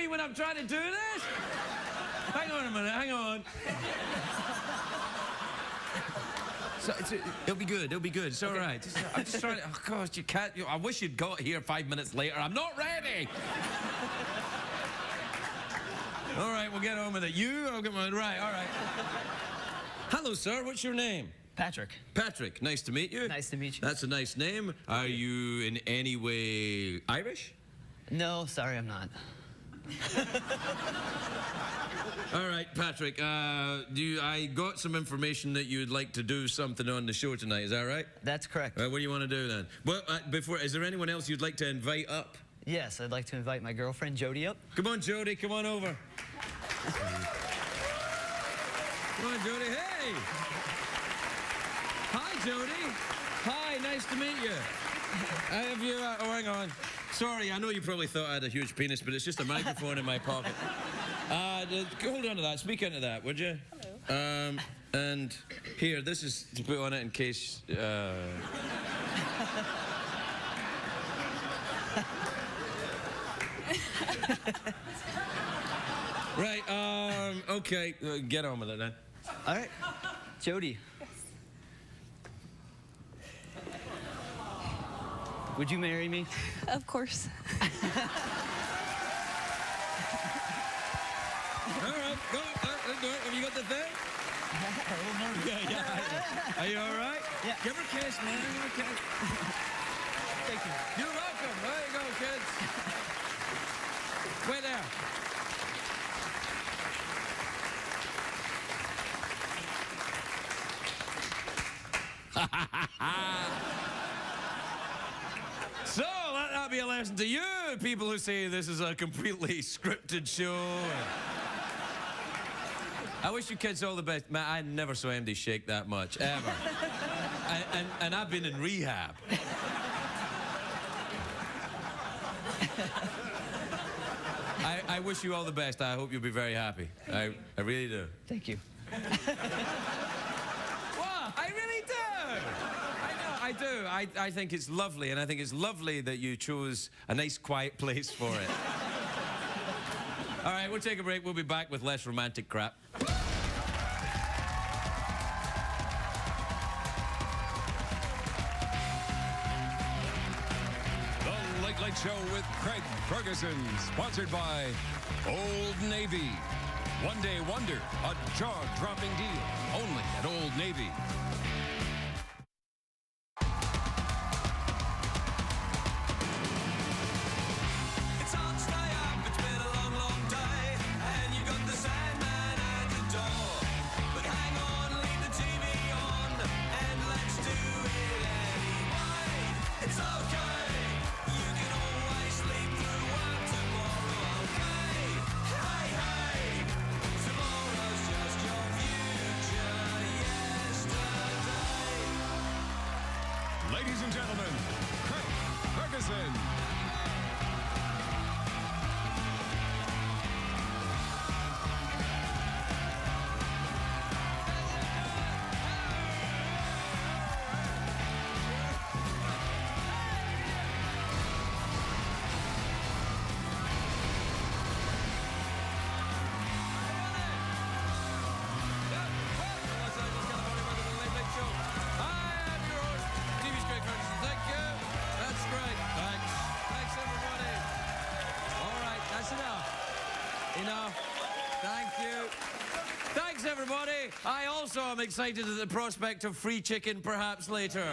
me when I'm trying to do this? Hang on a minute, hang on. So it'll be good, it'll be good. It's all right. I'm just trying to... Oh, gosh, you can't... I wish you'd got here 5 minutes later. I'm not ready! All right, we'll get on with it. You? I'll get my... Right, all right. Hello, sir. What's your name? Patrick. Patrick. Nice to meet you. Nice to meet you. That's a nice name. Are you in any way Irish? No, sorry, I'm not. All right, Patrick. I got some information that you'd like to do something on the show tonight. Is that right? That's correct. What do you want to do then? Well, is there anyone else you'd like to invite up? Yes, I'd like to invite my girlfriend, Jody, up. Come on, Jody. Come on over. Come on, Jody. Hey! Hi, Jody. Hi, nice to meet you. Have you... oh, hang on. Sorry, I know you probably thought I had a huge penis, but it's just a microphone in my pocket. Hold on to that. Speak into that, would you? Hello. And here, this is to put on it in case... Right, okay, get on with it then. All right. Jody. Yes. Would you marry me? Of course. All right, go. Have you got the thing? Yeah. Are you all right? Yeah. Give her a kiss, man. Give her a kiss. Thank you. You're welcome. There you go, kids. Wait there. So, let that be a lesson to you, people who say this is a completely scripted show. I wish you kids all the best. Man, I never saw MD shake that much, ever. and I've been in rehab. I wish you all the best. I hope you'll be very happy. I really do. Thank you. What? I really do. I do. I think it's lovely, and I think it's lovely that you chose a nice, quiet place for it. All right, we'll take a break. We'll be back with less romantic crap. The Late Late Show with Craig Ferguson, sponsored by Old Navy. One Day Wonder, a jaw-dropping deal, only at Old Navy. It's hard to stay up, it's been a long, long day, and you got the Sandman at the door. But hang on, leave the TV on, and let's do it anyway. It's okay, you can always sleep through work tomorrow, okay? Hey, hey, tomorrow's just your future yesterday. Ladies and gentlemen, Craig Ferguson. Thanks, everybody. I also am excited at the prospect of free chicken perhaps later.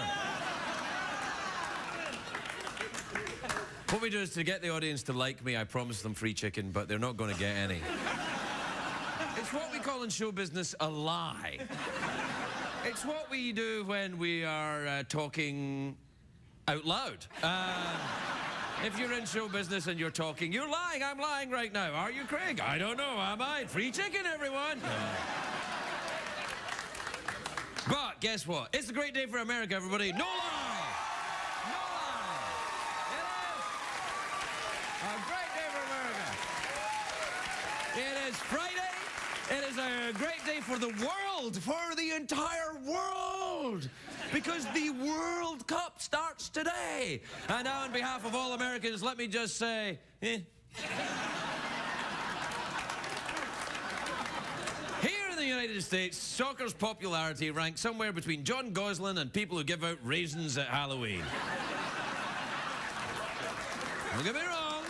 What we do is to get the audience to like me, I promise them free chicken, but they're not going to get any. It's what we call in show business a lie. It's what we do when we are talking out loud. If you're in show business and you're talking, you're lying. I'm lying right now. Are you, Craig? I don't know. Am I? Free chicken, everyone. But guess what? It's a great day for America, everybody. No lie. No lie. It is a great day for America. It is Friday. It is a great day for the world, for the entire world, because the World Cup starts today. And now on behalf of all Americans, let me just say, the United States, soccer's popularity ranks somewhere between John Gosling and people who give out raisins at Halloween. Don't get me wrong.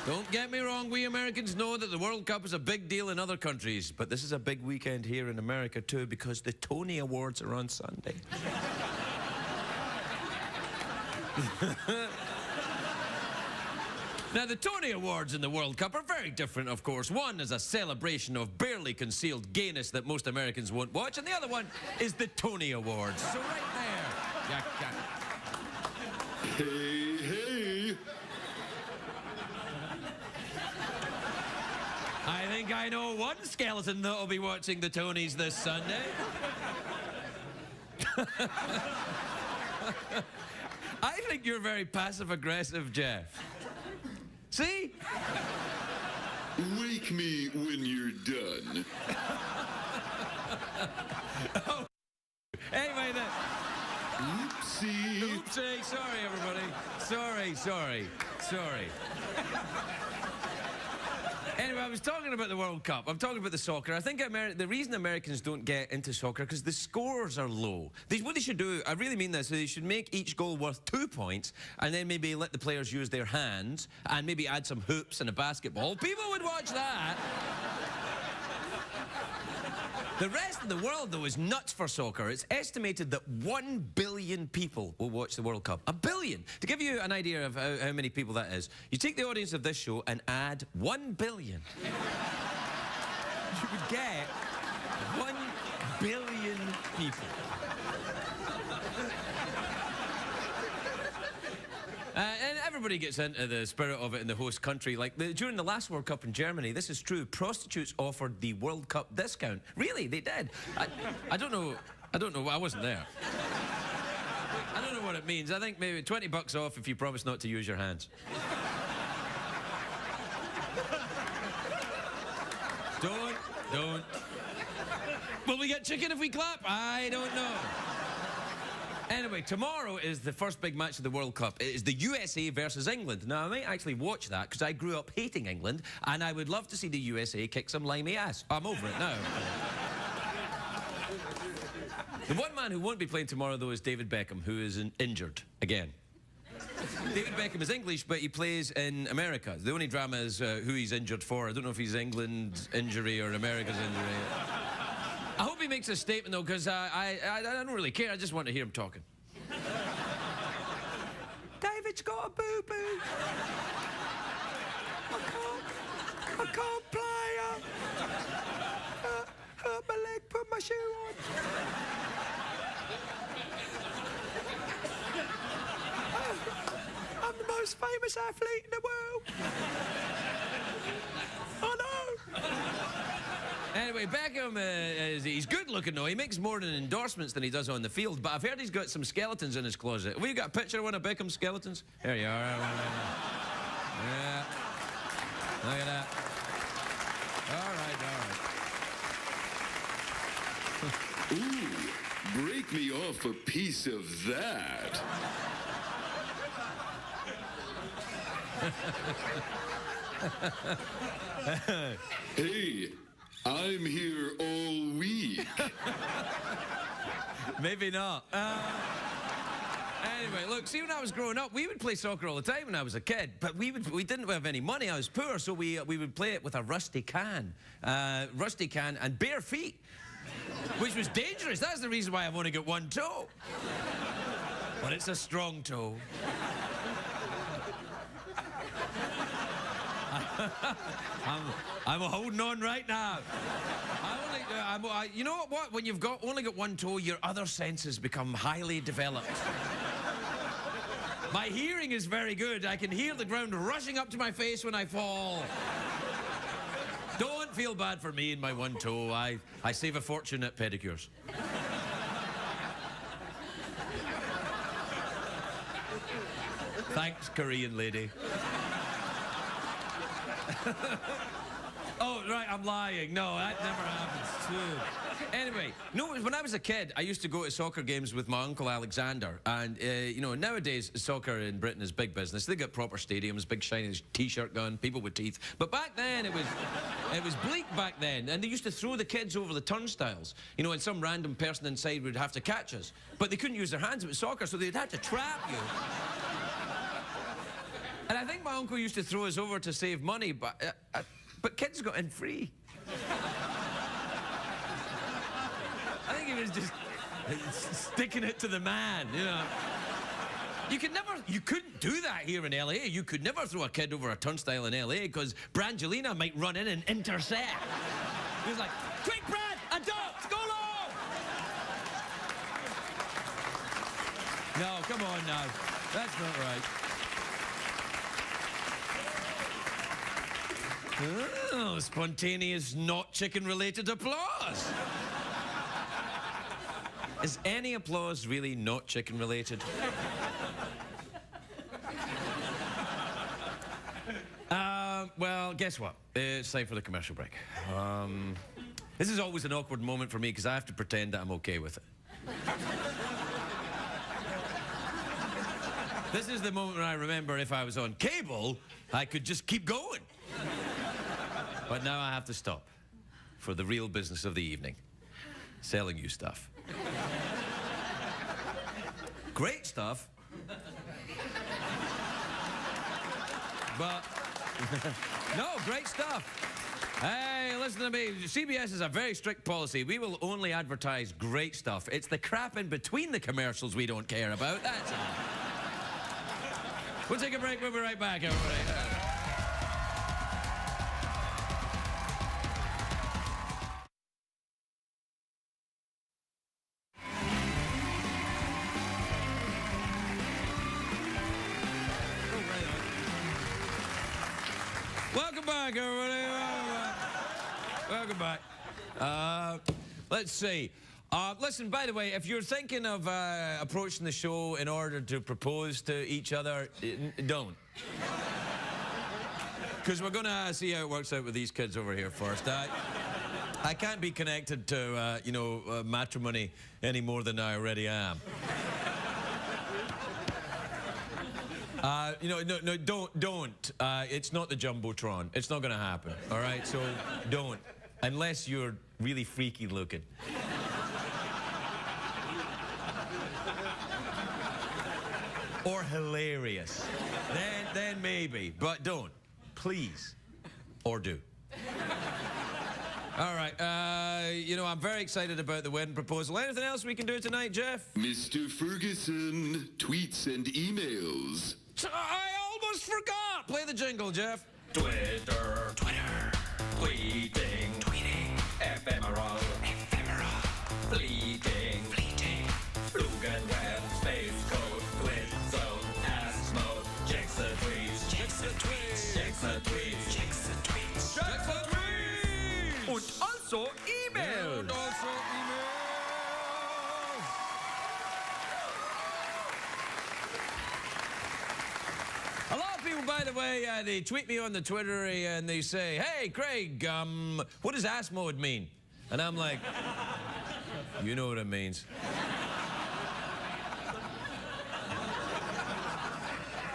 Don't get me wrong. We Americans know that the World Cup is a big deal in other countries, but this is a big weekend here in America too because the Tony Awards are on Sunday. Now, the Tony Awards in the World Cup are very different, of course. One is a celebration of barely concealed gayness that most Americans won't watch, and the other one is the Tony Awards. So right there, Hey, hey. I think I know one skeleton that'll be watching the Tonys this Sunday. I think you're very passive-aggressive, Jeff. See? Wake me when you're done. Oh. Anyway, then. Oopsie. Oopsie. Sorry, everybody. Sorry. Anyway, I was talking about the World Cup. I'm talking about the soccer. I think the reason Americans don't get into soccer because the scores are low. What they should do, I really mean this, they should make each goal worth 2 points and then maybe let the players use their hands and maybe add some hoops and a basketball. People would watch that. The rest of the world, though, is nuts for soccer. It's estimated that 1 billion people will watch the World Cup. 1 billion! To give you an idea of how many people that is, you take the audience of this show and add 1 billion. You would get 1 billion people. And everybody gets into the spirit of it in the host country. Like, during the last World Cup in Germany, this is true, prostitutes offered the World Cup discount. Really, they did. I don't know, I wasn't there. I don't know what it means. I think maybe 20 bucks off if you promise not to use your hands. Don't. Will we get chicken if we clap? I don't know. Anyway, tomorrow is the first big match of the World Cup. It is the USA versus England. Now, I might actually watch that because I grew up hating England and I would love to see the USA kick some limey ass. I'm over it now. The one man who won't be playing tomorrow, though, is David Beckham, who is injured again. David Beckham is English, but he plays in America. The only drama is who he's injured for. I don't know if he's England's injury or America's injury. I hope he makes a statement, though, because I don't really care. I just want to hear him talking. David's got a boo-boo. I can't play. Hurt my leg, put my shoe on. I'm the most famous athlete in the world. I know. Anyway, Beckham, he's good looking though. He makes more in endorsements than he does on the field. But I've heard he's got some skeletons in his closet. Have you got a picture of one of Beckham's skeletons? There you are. Yeah. Look at that. All right. Ooh, break me off a piece of that. Hey, I'm here all week. Maybe not. Anyway, look, see, when I was growing up, we would play soccer all the time when I was a kid, but we didn't have any money. I was poor, so we would play it with a rusty can and bare feet, which was dangerous. That's the reason why I've only got one toe. But it's a strong toe. I'm holding on right now. You know what? When you've only got one toe, your other senses become highly developed. My hearing is very good. I can hear the ground rushing up to my face when I fall. Don't feel bad for me and my one toe. I save a fortune at pedicures. Thanks, Korean lady. Oh, right, I'm lying. No, that never happens, too. Anyway, no, when I was a kid, I used to go to soccer games with my uncle Alexander. And, you know, nowadays, soccer in Britain is big business. They got proper stadiums, big shiny T-shirt gun, people with teeth. But back then, it was bleak back then. And they used to throw the kids over the turnstiles. You know, and some random person inside would have to catch us. But they couldn't use their hands. It was soccer, so they'd have to trap you. And I think my uncle used to throw us over to save money, but kids got in free. I think he was just sticking it to the man, you know. You couldn't do that here in LA. You could never throw a kid over a turnstile in LA because Brangelina might run in and intercept. He was like, quick, Brad, adopt, go long! No, come on now. That's not right. Oh, spontaneous, not chicken-related applause. Is any applause really not chicken-related? Well, guess what? It's time for the commercial break. This is always an awkward moment for me because I have to pretend that I'm okay with it. This is the moment when I remember if I was on cable, I could just keep going. But now I have to stop for the real business of the evening. Selling you stuff. Great stuff. But, no, great stuff. Hey, listen to me. CBS has a very strict policy. We will only advertise great stuff. It's the crap in between the commercials we don't care about. That's all. We'll take a break. We'll be right back, everybody. Welcome back, everybody. Welcome back. Let's see. Listen, by the way, if you're thinking of approaching the show in order to propose to each other, don't. Because we're going to see how it works out with these kids over here first. I can't be connected to, you know, matrimony any more than I already am. You know, no, don't. It's not the Jumbotron. It's not going to happen, all right? So don't, unless you're really freaky looking. Or hilarious. Then maybe, but don't. Please. Or do. All right, you know, I'm very excited about the wedding proposal. Anything else we can do tonight, Jeff? Mr. Ferguson, tweets and emails. I almost forgot! Play the jingle, Jeff. Twitter, tweeting, ephemeral, fleeting, Flugen web, space code, twit zone, ass mode, checks the tweets, checks the tweets. Und also emails. And also emails. A lot of people, by the way, they tweet me on the Twitter and they say, hey, Craig, what does ass mode mean? And I'm like, you know what it means.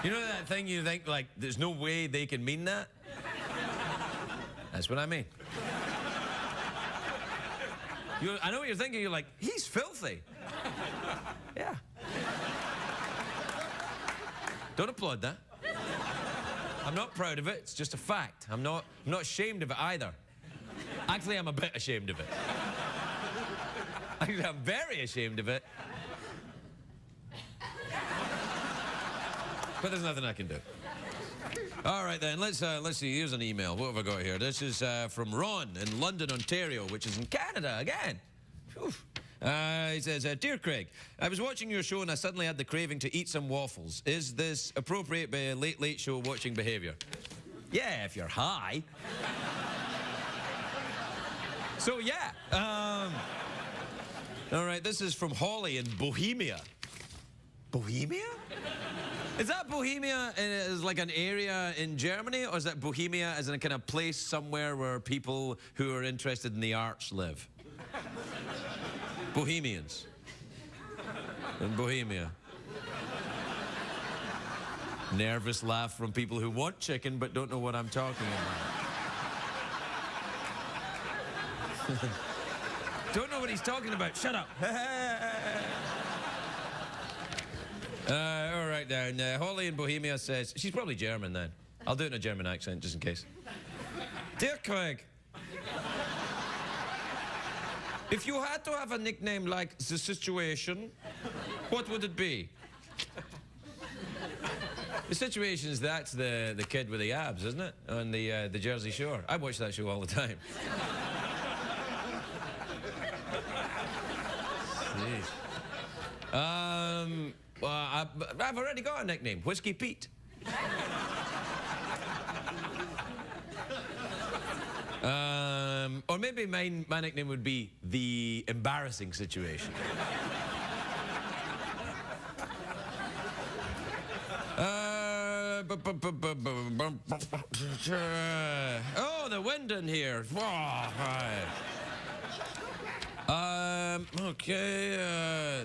You know that thing you think, like, there's no way they can mean that? That's what I mean. I know what you're thinking. You're like, he's filthy. Yeah. Don't applaud that. I'm not proud of it. It's just a fact. I'm not ashamed of it either. Actually, I'm a bit ashamed of it. Actually, I'm very ashamed of it. But there's nothing I can do. All right, then, let's see. Here's an email. What have I got here? This is from Ron in London, Ontario, which is in Canada again. He says, Dear Craig, I was watching your show and I suddenly had the craving to eat some waffles. Is this appropriate by late show watching behavior? Yeah, if you're high. So, yeah. All right, this is from Holly in Bohemia. Bohemia? Is that Bohemia is like an area in Germany, or is that Bohemia as in a kind of place somewhere where people who are interested in the arts live? Bohemians. In Bohemia. Nervous laugh from people who want chicken but don't know what I'm talking about. Don't know what he's talking about. Shut up. All right, then. Holly in Bohemia says, she's probably German then. I'll do it in a German accent just in case. Dear Craig, if you had to have a nickname like The Situation, what would it be? The Situation's that's the kid with the abs, isn't it? On the Jersey Shore. I watch that show all the time. Jeez. Well, I've already got a nickname, Whiskey Pete. Or maybe my nickname would be The Embarrassing Situation. Oh, the wind in here. Okay.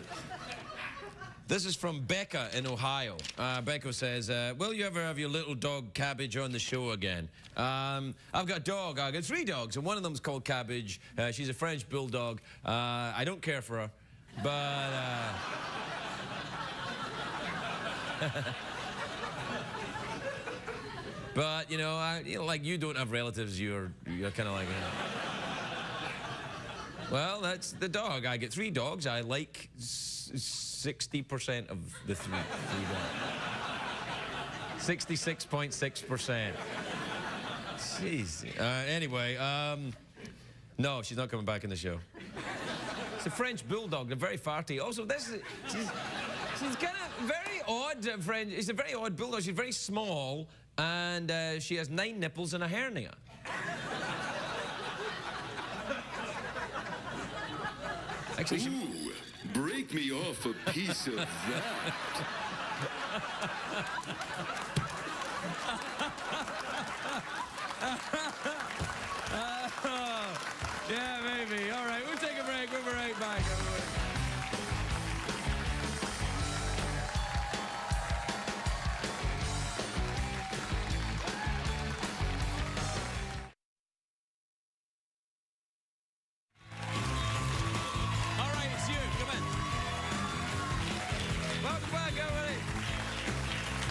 This is from Becca in Ohio. Becca says, will you ever have your little dog Cabbage on the show again? I've got a dog. I've got 3 dogs, and one of them's called Cabbage. She's a French bulldog. I don't care for her, but... but, you know, like you don't have relatives, you're kind of like... Well, that's the dog. I get 3 dogs. I like 60% of the 3 dogs. 66.6%. Jeez. Anyway, no, she's not coming back in the show. It's a French bulldog. They're very farty. Also, she's kind of very odd. It's a very odd bulldog. She's very small, and she has 9 nipples and a hernia. Actually, Ooh, break me off a piece of that. yeah, maybe. All right, we'll take a break. We'll be right back.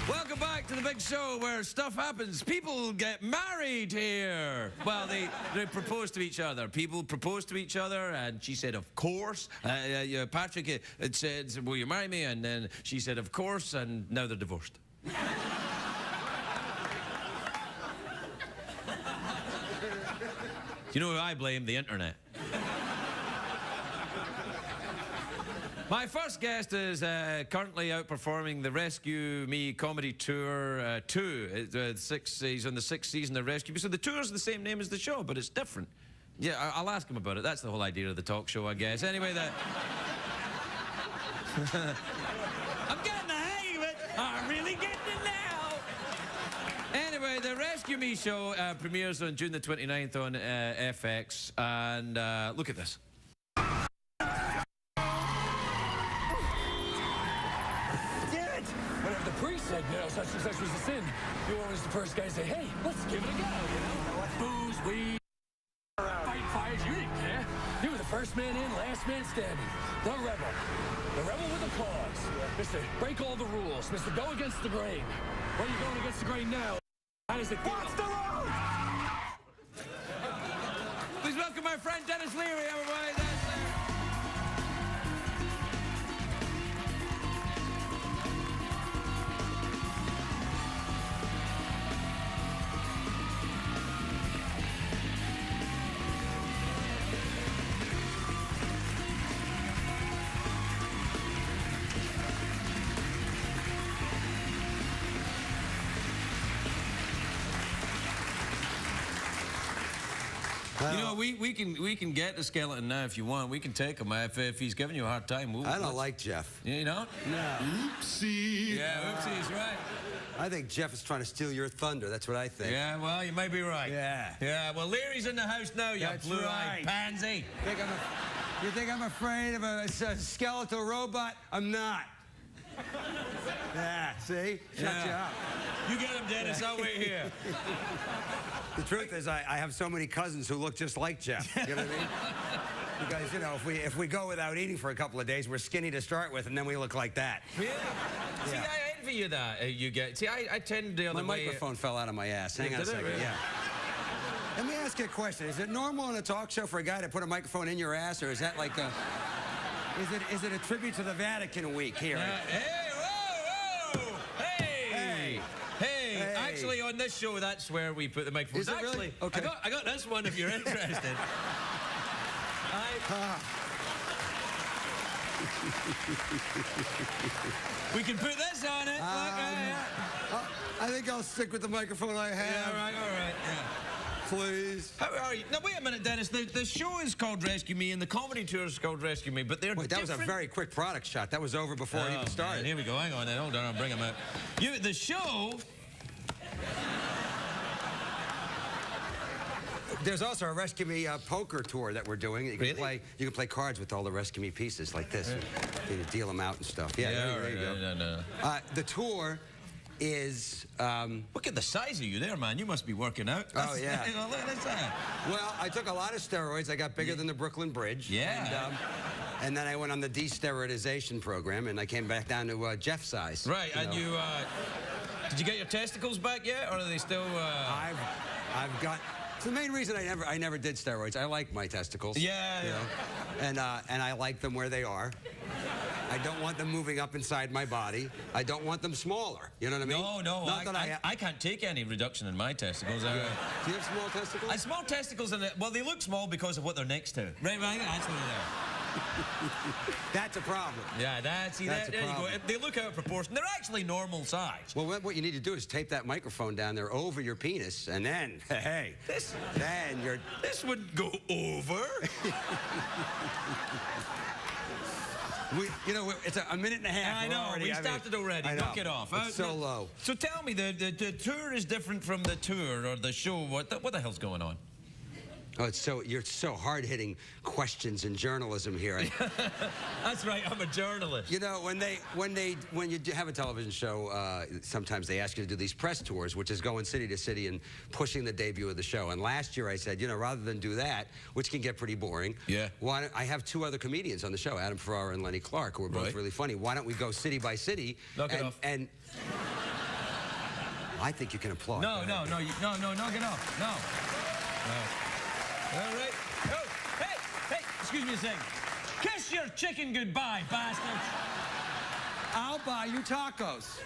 Welcome back to the big show where stuff happens. People get married here. Well, they propose to each other. People propose to each other, and she said, of course. Patrick had said, will you marry me? And then she said, of course, and now they're divorced. You know who I blame? The internet. My first guest is currently outperforming the Rescue Me Comedy Tour 2. He's on the 6th season of Rescue Me. So the tour's the same name as the show, but it's different. Yeah, I'll ask him about it. That's the whole idea of the talk show, I guess. Anyway, I'm getting the hang of it. I'm really getting it now. Anyway, the Rescue Me show premieres on June the 29th on FX. And look at this. The priest said, you know, such and such was a sin. You're always the first guy to say, hey, let's give it a go, you know? Booze, weed, fight fires, you didn't care. You were the first man in, last man standing. The rebel. The rebel with a cause. Mr. Break all the rules. Mr. Go against the grain. Where are you going against the grain now? How does it feel? Watch the road! Please welcome my friend Denis Leary, everybody. You know, we can get the skeleton now if you want. We can take him if he's giving you a hard time. I don't like Jeff. You know? No. Oopsie. Yeah, oopsies, right. I think Jeff is trying to steal your thunder. That's what I think. Yeah, well, you may be right. Yeah. Yeah, well, Leary's in the house now, you That's blue-eyed right. pansy. You think I'm afraid of a skeletal robot? I'm not. Yeah, see? Shut you up. You get him, Dennis. I'll wait here. The truth is, I have so many cousins who look just like Jeff. You know what I mean? Because, you know, if we go without eating for a couple of days, we're skinny to start with, and then we look like that. Yeah. See, Yeah. I envy you that you get. See, I tend the other My way. microphone fell out of my ass. Hang on a Did it second. really? Yeah. Let me ask you a question. Is it normal in a talk show for a guy to put a microphone in your ass, or is that like a... Is it a tribute to the Vatican week here? Hey, whoa, whoa! Hey! Hey! Actually, on this show, that's where we put the microphones. Is it really? Actually, Okay. I got this one if you're interested. We can put this on it. I think I'll stick with the microphone I have. All right, yeah. Please. How are you? Now, wait a minute, Dennis. The show is called Rescue Me, and the comedy tour is called Rescue Me, but they're Wait, that was a different. very quick product shot. That was over before it even started. Man, here we go. Hang on, then. Hold on. I'll bring him out. The show... There's also a Rescue Me poker tour that we're doing. You can play cards with all the Rescue Me pieces like this. You can deal them out and stuff. Yeah, there you go. No. The tour is... Look at the size of you there, man. You must be working out. Oh, yeah. Look at that. Well, I took a lot of steroids. I got bigger than the Brooklyn Bridge. Yeah. And then I went on the de-steroidization program, and I came back down to Jeff size. Right, and know. you... did you get your testicles back yet, or are they still... I've got... It's the main reason I never did steroids. I like my testicles. Yeah, you know? And I like them where they are. I don't want them moving up inside my body. I don't want them smaller. You know what I mean? No. Not that I can't take any reduction in my testicles. Do you have small testicles? Small testicles, well, they look small because of what they're next to. Right, that's what they're. That's a problem. Yeah, That's a there you go. problem. They look out of proportion. They're actually normal size. Well, what you need to do is tape that microphone down there over your penis, and then, hey, then you're... This would go over. You know, it's a minute and a half. I know, we started already. Knock it off. It's so low. So tell me, the tour is different from the tour or the show. What the hell's going on? Oh, you're so hard-hitting questions in journalism here. That's right, I'm a journalist. You know, when you have a television show, sometimes they ask you to do these press tours, which is going city to city and pushing the debut of the show. And last year I said, you know, rather than do that, which can get pretty boring, I have two other comedians on the show, Adam Ferrara and Lenny Clark, who are both really funny. Why don't we go city by city? Knock it off. And I think you can applaud. No, knock it off. No. All right. Oh, hey, excuse me a second. Kiss your chicken goodbye, bastards. I'll buy you tacos.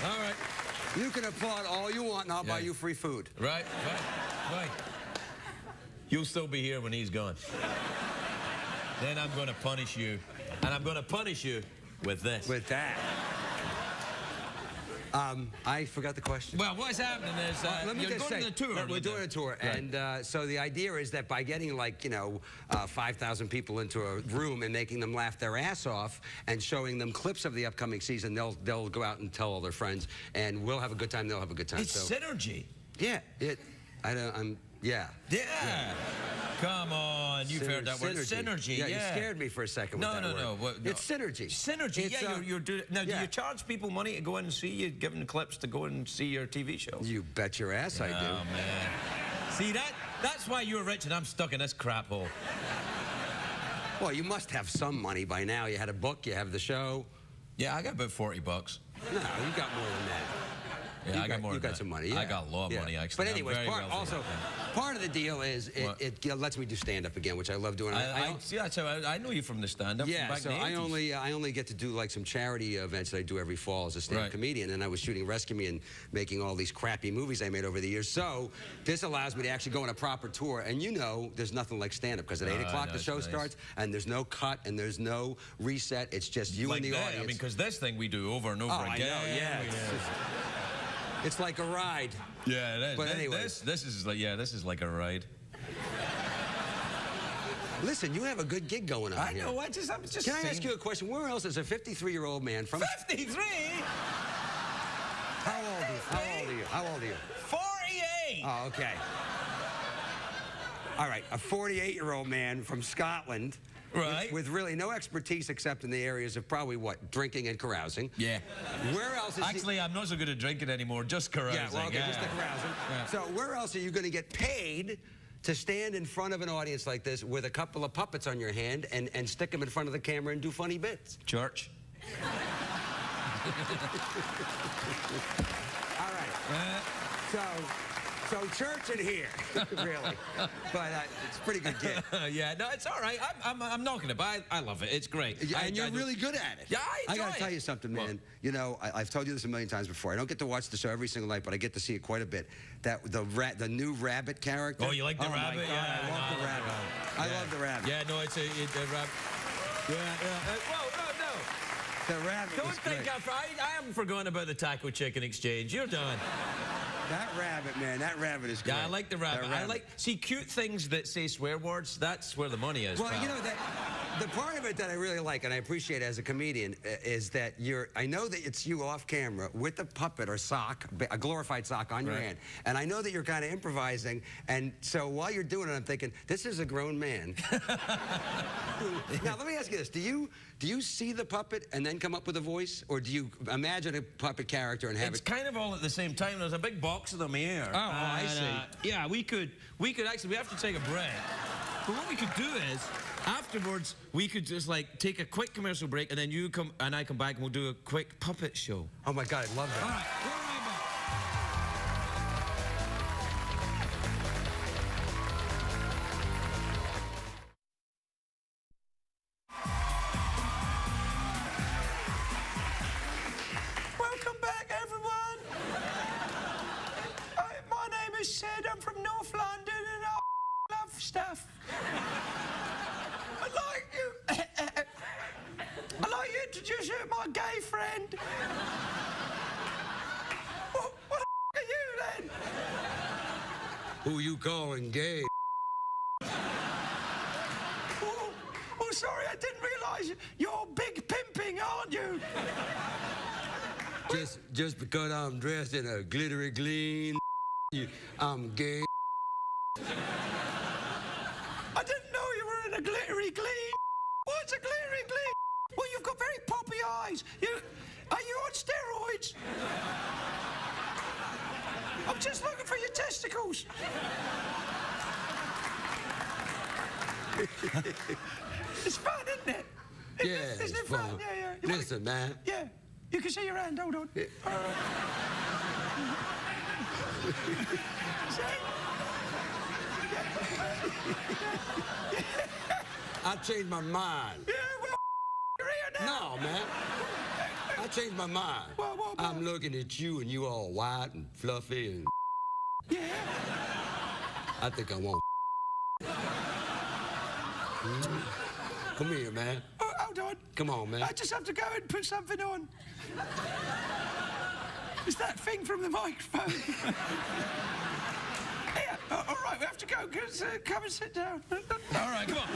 All right. You can applaud all you want, and I'll buy you free food. Right. You'll still be here when he's gone. Then I'm going to punish you, and I'm going to punish you with this. With that. I forgot the question. Well, what's happening is let me you're just going say, to the tour. We're doing a tour, Right. and so the idea is that by getting 5,000 people into a room and making them laugh their ass off and showing them clips of the upcoming season, they'll go out and tell all their friends, and we'll have a good time. They'll have a good time. It's synergy. Yeah. Yeah. Come on, you've heard that word. Synergy. Yeah, you scared me for a second with that word. No. It's synergy. Synergy. It's, You're doing. Now, do you charge people money to go in and see you, give them clips to go and see your TV shows? You bet your ass I do. Oh man. See that's why you're rich and I'm stuck in this crap hole. Well, you must have some money by now. You had a book. You have the show. Yeah, I got about $40. No, you got more than that. Yeah, I got more You than got that. some money. Yeah. I got a lot of money, actually. But I'm anyways, very wealthy. part of the deal is it lets me do stand-up again, which I love doing. I know you from the stand-up. Yeah, from back so in the 80s. I only get to do like some charity events that I do every fall as a stand-up comedian, and I was shooting Rescue Me and making all these crappy movies I made over the years. So this allows me to actually go on a proper tour, and you know, there's nothing like stand-up because at 8 o'clock the show starts, and there's no cut and there's no reset. It's just you and the audience. I mean, because this thing we do over and over again. I know, yeah. It's like a ride. Yeah, it is. But anyway, this is like a ride. Listen, you have a good gig going on here. I know. I'm just. Can I ask you a question? Where else is a 53-year-old man from? 53? How old are you? How old are you? 48. Oh, okay. All right, a 48-year-old man from Scotland. Right. With really no expertise except in the areas of probably what? Drinking and carousing. Yeah. Where else is Actually, I'm not so good at drinking anymore, just carousing. Yeah, well, okay, just the carousing. Yeah. So where else are you going to get paid to stand in front of an audience like this with a couple of puppets on your hand and stick them in front of the camera and do funny bits? Church. All right. So church in here, really. But it's a pretty good gig. Yeah, no, it's all right. I'm knocking it, but I love it. It's great. Yeah, and you're really good at it. Yeah, I got to tell you something, man. You know, I've told you this a million times before. I don't get to watch the show every single night, but I get to see it quite a bit. That the new rabbit character. Oh, you like the rabbit? My God, Yeah, I love the rabbit. I love the rabbit. Yeah, no, it's a rabbit. Yeah. Whoa, no. The rabbit. Don't was think great. I haven't forgotten about the taco chicken exchange. You're done. That rabbit, man. That rabbit is great. Yeah, I like the rabbit. I like cute things that say swear words. That's where the money is. Well, pal. you know the part of it that I really like and I appreciate as a comedian is that I know that it's you off camera with a puppet or sock, a glorified sock on your hand, and I know that you're kind of improvising, and so while you're doing it, I'm thinking this is a grown man. Now let me ask you this: Do you see the puppet and then come up with a voice, or do you imagine a puppet character and have It's kind of all at the same time. There's a big box of them here. Oh, I see. Yeah, we could actually, we have to take a break. But what we could do is, afterwards, we could just like take a quick commercial break and then you come and I come back and we'll do a quick puppet show. Oh my God, I love that. All right, we're right back. Welcome back, everyone. My name is Sid. I'm from North London, and I love stuff. I'd like to introduce you to my gay friend. What the are you then? Who you calling gay? Oh, sorry, I didn't realise you're big pimping, aren't you? Just because I'm dressed in a glittery gleam, I'm gay. I didn't know you were in a glittery gleam. What's a glittery gleam? Well, you've got very poppy eyes. Are you on steroids? I'm just looking for your testicles. It's fun, isn't it? Yeah, Isn't it's it fun? fun. Yeah. Listen, man. Yeah. You can see your hand. Hold on. Yeah. See? I changed my mind. Yeah, well, you're here now. No, man. I changed my mind. What about? I'm looking at you and you all white and fluffy and Yeah. I think I want Come here, man. Oh, hold on. Come on, man. I just have to go and put something on. It's that thing from the microphone. Yeah, all right, we have to go. Come and sit down. All right, come on.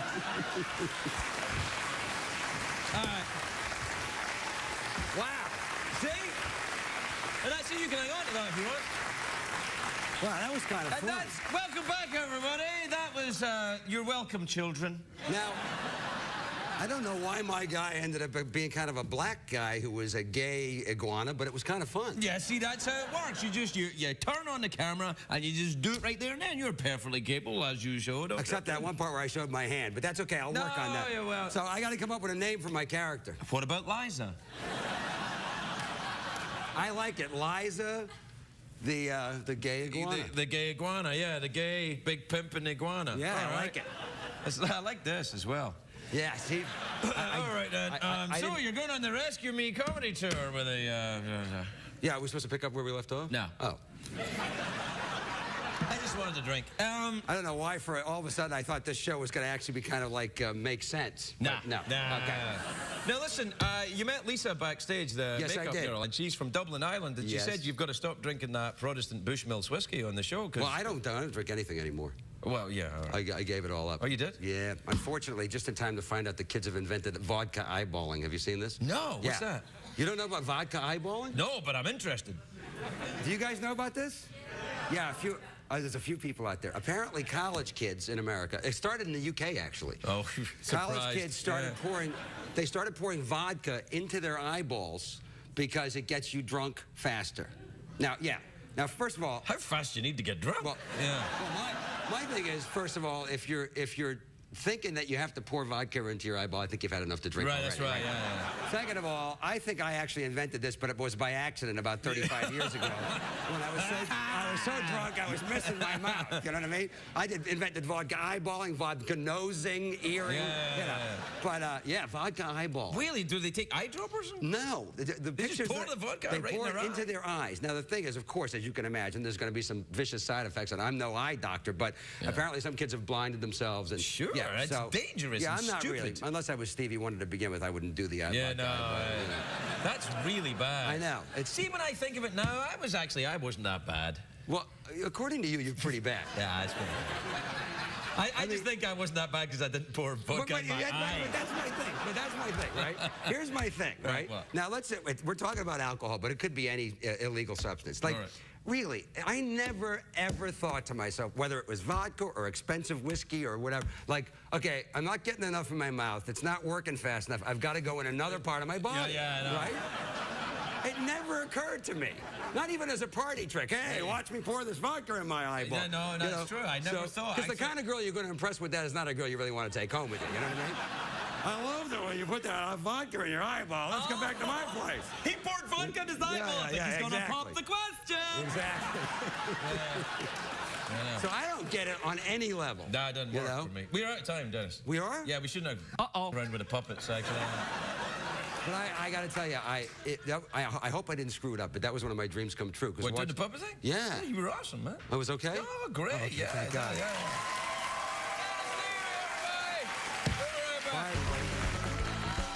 All right. Wow. See? And that's it. You can hang on to that if you want. Wow, that was kind of fun. Welcome back, everybody. That was You're Welcome, Children. Now, I don't know why my guy ended up being kind of a black guy who was a gay iguana, but it was kind of fun. Yeah, see, that's how it works. You turn on the camera and you just do it right there and then. You're perfectly capable, as you showed. Except that one part where I showed my hand, but that's okay. I'll work on that. Yeah, well. So I got to come up with a name for my character. What about Liza? I like it. Liza, The gay iguana. The gay iguana, yeah, the gay big pimpin' iguana. Yeah, All I right. like it. I like this as well. Yeah, see. All right, then. I So didn't- you're going on the Rescue Me comedy tour with a... Yeah, are we supposed to pick up where we left off? No. Oh. I just wanted to drink. I don't know why for all of a sudden I thought this show was going to actually be kind of like make sense. Nah. But no. Nah. Okay. Now listen, you met Lisa backstage, the Yes, I makeup did. girl, and she's from Dublin, Ireland, and Yes. she said you've got to stop drinking that Protestant Bushmills whiskey on the show. Well, I don't drink anything anymore. Well, yeah. All right. I gave it all up. Oh, you did? Yeah. Unfortunately, just in time to find out the kids have invented vodka eyeballing. Have you seen this? No, what's Yeah. that? You don't know about vodka eyeballing? No, but I'm interested. Do you guys know about this? Yeah, there's a few people out there. Apparently, college kids in America. It started in the UK, actually. Oh, College surprised. kids started pouring. They started pouring vodka into their eyeballs because it gets you drunk faster. Now, yeah. Now, first of all, How fast you need to get drunk? well, yeah. well, my thing is, first of all, if you're thinking that you have to pour vodka into your eyeball, I think you've had enough to drink Right, already. that's right, yeah. Second of all, I think I actually invented this, but it was by accident about 35 years ago. When I was so drunk, I was missing my mouth. You know what I mean? I invented vodka eyeballing, vodka nosing, earring. Yeah. You know. But yeah, vodka eyeball. Really? Do they take eye droppers? No, the They just pictures. pour the vodka they right in pour their it into eye? their eyes. Now the thing is, of course, as you can imagine, there's going to be some vicious side effects, and I'm no eye doctor, but apparently some kids have blinded themselves. And Sure, yeah, that's so, dangerous Yeah, and I'm not really. stupid. Unless I was Stevie Wonder to begin with, I wouldn't do the Yeah, vodka no. eyeballing. That's really bad. I know. See, when I think of it now, I wasn't that bad. Well, according to you, you're pretty bad. Yeah, it's pretty bad. I just think I wasn't that bad because I didn't pour vodka in my eye. But that's my thing. But that's my thing, right? Here's my thing, right? What? Now, we're talking about alcohol, but it could be any illegal substance. Like, All right. really, I never, ever thought to myself, whether it was vodka or expensive whiskey or whatever, like, okay, I'm not getting enough in my mouth. It's not working fast enough. I've got to go in another part of my body. Yeah, I know. Right? It never occurred to me. Not even as a party trick. Hey, watch me pour this vodka in my eyeball. Yeah, no, that's true. I never thought. Because the kind of girl you're going to impress with that is not a girl you really want to take home with you. You know what I mean? I love the way you put that vodka in your eyeball. Let's go back to my place. He poured vodka in his eyeball. I think he's going to pop the question. Exactly. So I don't get it on any level. That doesn't You work know? for me. We're out of time, Dennis. We are? Yeah, we shouldn't have around with the puppets, actually. But I got to tell you, I hope I didn't screw it up, but that was one of my dreams come true. What, doing the puppet thing? Yeah. You were awesome, man. I was okay? Oh, great. Oh, okay, yeah, thank God. yeah. Bye.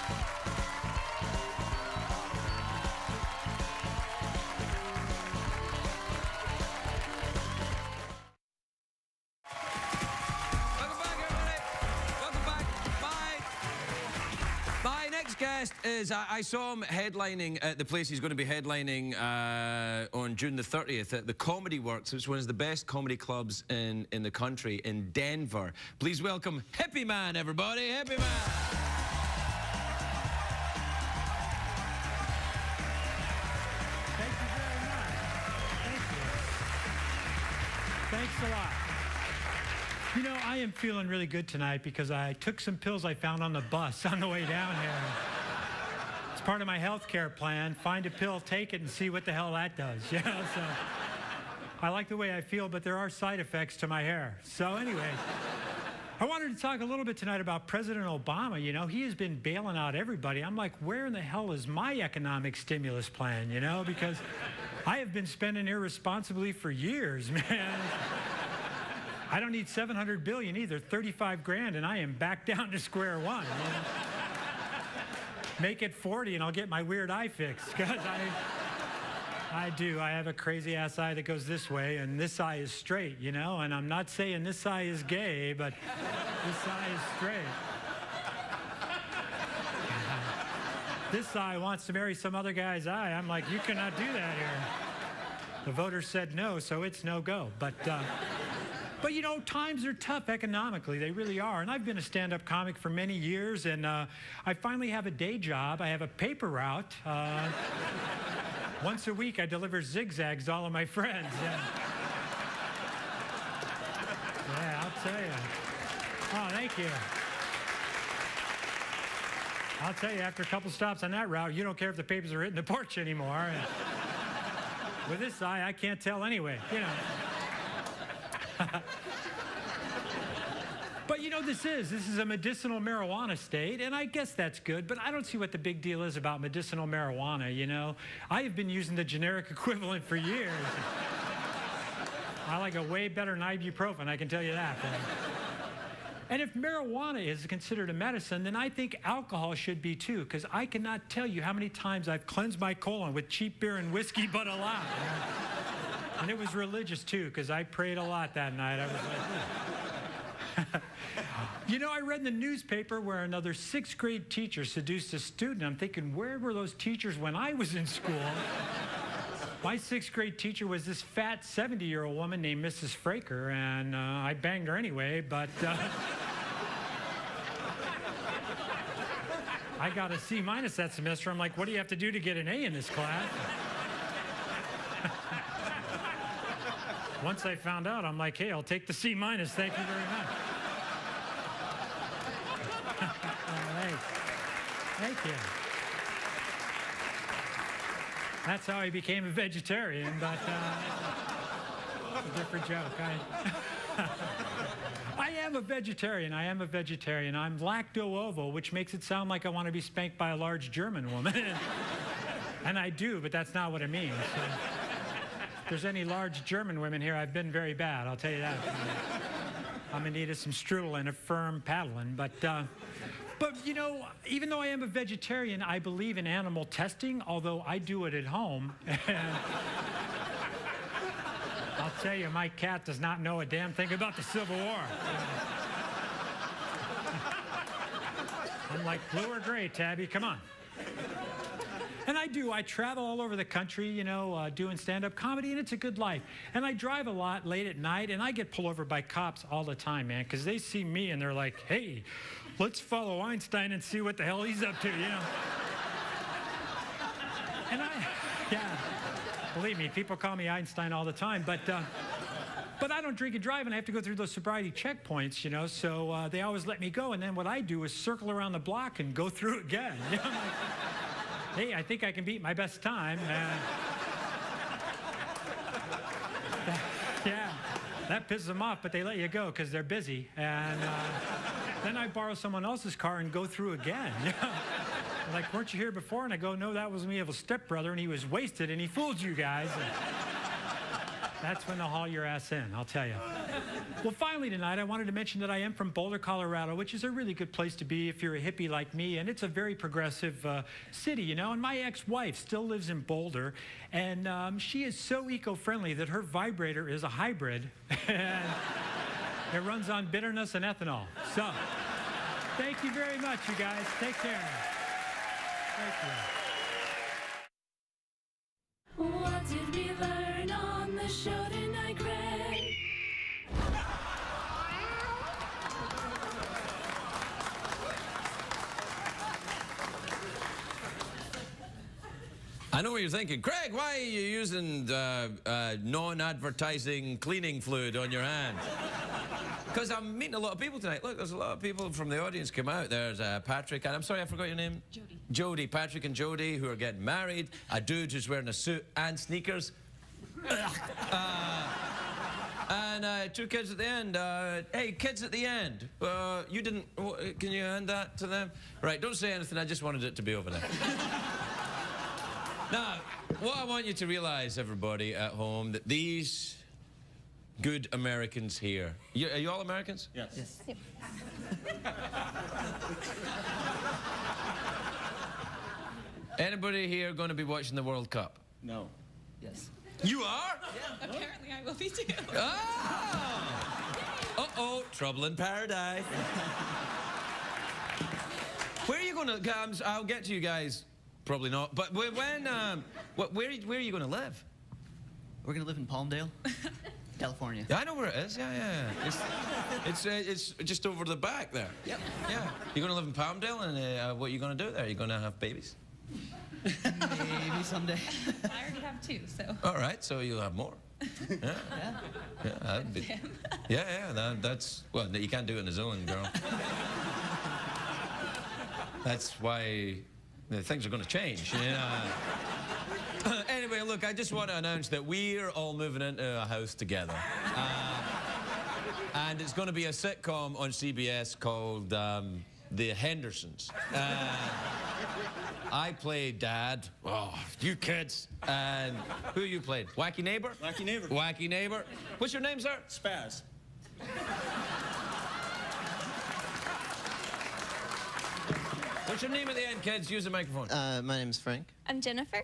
Welcome back, everybody. Welcome back. Bye. My next guest is, I saw him headlining at the place he's going to be headlining on June the 30th at the Comedy Works, which is one of the best comedy clubs in the country, in Denver. Please welcome Hippieman, everybody. Hippieman. Thank you very much. Thank you. Thanks a lot. You know, I am feeling really good tonight because I took some pills I found on the bus on the way down here. It's part of my health care plan. Find a pill, take it, and see what the hell that does. You know, so I like the way I feel, but there are side effects to my hair. So anyway, I wanted to talk a little bit tonight about President Obama. You know, he has been bailing out everybody. I'm like, where in the hell is my economic stimulus plan, you know? Because I have been spending irresponsibly for years, man. I don't need 700 billion either, 35 grand, and I am back down to square one. You know? Make it 40 and I'll get my weird eye fixed, because I do. I have a crazy ass eye that goes this way, and this eye is straight, you know? And I'm not saying this eye is gay, but this eye is straight. This eye wants to marry some other guy's eye. I'm like, you cannot do that here. The voters said no, so it's no go. But you know, times are tough economically. They really are. And I've been a stand-up comic for many years, and I finally have a day job. I have a paper route. Once a week, I deliver zigzags to all of my friends. Yeah, I'll tell you. Oh, thank you. I'll tell you, after a couple stops on that route, you don't care if the papers are hitting the porch anymore. With this eye, I can't tell anyway, you know. But you know, this is a medicinal marijuana state, and I guess that's good, but I don't see what the big deal is about medicinal marijuana, you know. I have been using the generic equivalent for years. I like it way better than ibuprofen, I can tell you that. And if marijuana is considered a medicine, then I think alcohol should be too, because I cannot tell you how many times I've cleansed my colon with cheap beer and whiskey, but a lot. And it was religious too, because I prayed a lot that night. I was like, you know, I read in the newspaper where another 6th grade teacher seduced a student. I'm thinking, where were those teachers when I was in school? My 6th grade teacher was this fat 70-year-old woman named Mrs. Fraker, and I banged her anyway, but I got a C- that semester. I'm like, what do you have to do to get an A in this class? Once I found out, I'm like, hey, I'll take the C-. Thank you very much. Thank you. That's how I became a vegetarian, but it's a different joke. I am a vegetarian. I am a vegetarian. I'm lacto-ovo, which makes it sound like I want to be spanked by a large German woman. And I do, but that's not what it means. So, if there's any large German women here, I've been very bad, I'll tell you that. I'm in need of some strudel and a firm paddling, but you know, even though I am a vegetarian, I believe in animal testing, although I do it at home. And I'll tell you, my cat does not know a damn thing about the Civil War. I'm like, blue or gray, Tabby, come on. And I travel all over the country, you know, doing stand-up comedy, and it's a good life. And I drive a lot late at night, and I get pulled over by cops all the time, man, because they see me and they're like, hey, let's follow Einstein and see what the hell he's up to, you know? And yeah, believe me, people call me Einstein all the time, but I don't drink and drive, and I have to go through those sobriety checkpoints, you know, so they always let me go, and then what I do is circle around the block and go through again. You know? Hey, I think I can beat my best time. Yeah, that pisses them off, but they let you go because they're busy. And then I borrow someone else's car and go through again. Like, weren't you here before? And I go, no, that was me, evil stepbrother, and he was wasted, and he fooled you guys. And that's when they'll haul your ass in, I'll tell you. Well, finally tonight, I wanted to mention that I am from Boulder, Colorado, which is a really good place to be if you're a hippie like me, and it's a very progressive city, you know, and my ex-wife still lives in Boulder, and she is so eco-friendly that her vibrator is a hybrid, and it runs on bitterness and ethanol. So, thank you very much, you guys. Take care. Thank you. What did we learn on the show tonight, Greg? I know what you're thinking. Craig, why are you using non-advertising cleaning fluid on your hands? Because I'm meeting a lot of people tonight. Look, there's a lot of people from the audience come out. There's Patrick, and I'm sorry, I forgot your name. Jody. Jody, Patrick and Jody, who are getting married. A dude who's wearing a suit and sneakers. And 2 kids at the end. Hey, kids at the end. You didn't... Can you hand that to them? Right, don't say anything. I just wanted it to be over there. Now, what I want you to realize, everybody at home, that these good Americans here... are you all Americans? Yes. Yep. Anybody here going to be watching the World Cup? No. Yes. You are? Yeah. Apparently I will be too. Oh! Uh-oh, trouble in paradise. Where are you going to... I'll get to you guys. Probably not. But when... where are you going to live? We're going to live in Palmdale, California. Yeah, I know where it is. Yeah. It's just over the back there. Yep. Yeah. You're going to live in Palmdale, and what are you going to do there? Are you going to have babies? Maybe someday. I already have 2, so. All right, so you'll have more. Yeah. Yeah, that'd be... Yeah, that's... Well, you can't do it in a zone, girl. That's why things are going to change. Yeah. Anyway, look. look, I just want to announce that we're all moving into a house together. And it's going to be a sitcom on CBS called The Hendersons. I play Dad. Oh, you kids. And who you played? Wacky Neighbor? Wacky Neighbor. Wacky Neighbor. What's your name, sir? Spaz. What's your name at the end, kids? Use the microphone. My name's Frank. I'm Jennifer.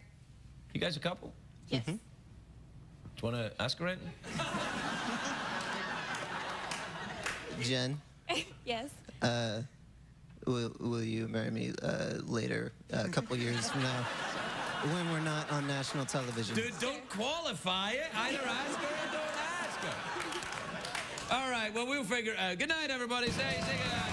You guys a couple? Yes. Do you want to ask her anything? Jen, Yes. will you marry me later, a couple years from now, when we're not on national television? Dude, don't qualify it. Either ask her or don't ask her. All right, well, we'll figure it out. Good night, everybody. Say good night.